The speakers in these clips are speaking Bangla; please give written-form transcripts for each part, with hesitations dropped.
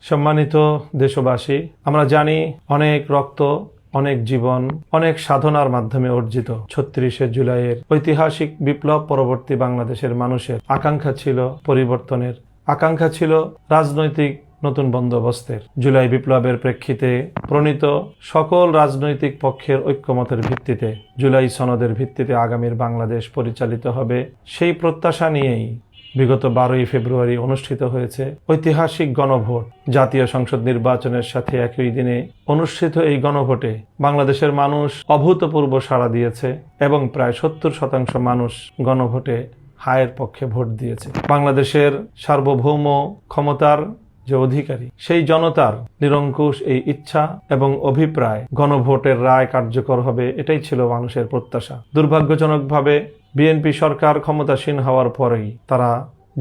সম্মানিত দেশবাসী, আমরা জানি অনেক রক্ত, অনেক জীবন, অনেক সাধনার মাধ্যমে অর্জিত ৩৬শে জুলাইয়ের ঐতিহাসিক বিপ্লব পরবর্তী বাংলাদেশের মানুষের আকাঙ্ক্ষা ছিল পরিবর্তনের, আকাঙ্ক্ষা ছিল রাজনৈতিক নতুন বন্দোবস্তের। জুলাই বিপ্লবের প্রেক্ষিতে প্রণীত সকল রাজনৈতিক পক্ষের ঐক্যমতের ভিত্তিতে, জুলাই সনদের ভিত্তিতে আগামীর বাংলাদেশ পরিচালিত হবে, সেই প্রত্যাশা নিয়েই বিগত ১২ই ফেব্রুয়ারি অনুষ্ঠিত হয়েছে ঐতিহাসিক গণভোট। জাতীয় সংসদ নির্বাচনের সাথে একই দিনে অনুষ্ঠিত এই গণভোটে বাংলাদেশের মানুষ অভূতপূর্ব সাড়া দিয়েছে এবং প্রায় ৭০% মানুষ গণভোটে হায়ের পক্ষে ভোট দিয়েছে। বাংলাদেশের সার্বভৌম ক্ষমতার যে অধিকারী, সেই জনতার নিরঙ্কুশ এই ইচ্ছা এবং অভিপ্রায় গণভোটের রায় কার্যকর হবে, এটাই ছিল মানুষের প্রত্যাশা। দুর্ভাগ্যজনকভাবে বিএনপি সরকার ক্ষমতাসীন হওয়ার পরেই তারা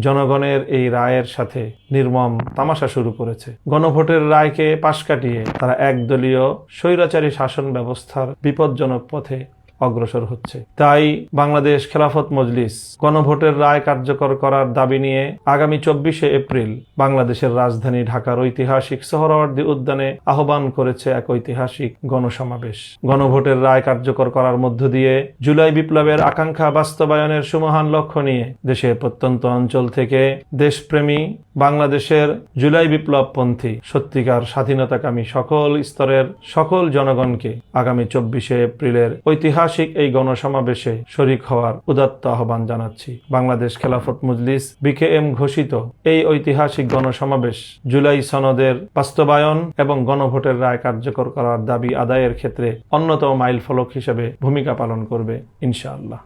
জনগণের এই রায়ের সাথে নির্মম তামাশা শুরু করেছে। গণভোটের রায়কে পাশ কাটিয়ে তারা একদলীয় স্বৈরাচারী শাসন ব্যবস্থার বিপজ্জনক পথে অগ্রসর হচ্ছে। তাই বাংলাদেশ খেলাফত মজলিস গণভোটের রায় কার্যকর করার দাবি নিয়ে আগামী ২৪শে এপ্রিল বাংলাদেশের রাজধানী ঢাকার ঐতিহাসিক সোহরাওয়ার্দী উদ্যানে আহ্বান করেছে এক ঐতিহাসিক গণসমাবেশ। গণভোটের রায় কার্যকর করার মধ্য দিয়ে জুলাই বিপ্লবের আকাঙ্ক্ষা বাস্তবায়নের সুমহান লক্ষ্য নিয়ে দেশের প্রত্যন্ত অঞ্চল থেকে দেশপ্রেমী বাংলাদেশের জুলাই বিপ্লবপন্থী সত্যিকার স্বাধীনতাকামী সকল স্তরের সকল জনগণকে আগামী ২৪শে এপ্রিলের ঐতিহাসিক এই গণসমাবেশে শরীক হওয়ার উদাত্ত আহ্বান জানাচ্ছি। বাংলাদেশ খেলাফত মজলিস বিকেএম ঘোষিত এই ঐতিহাসিক গণসমাবেশ জুলাই সনদের বাস্তবায়ন এবং গণভোটের রায় কার্যকর করার দাবি আদায়ের ক্ষেত্রে অন্যতম মাইলফলক হিসেবে ভূমিকা পালন করবে ইনশাআল্লাহ।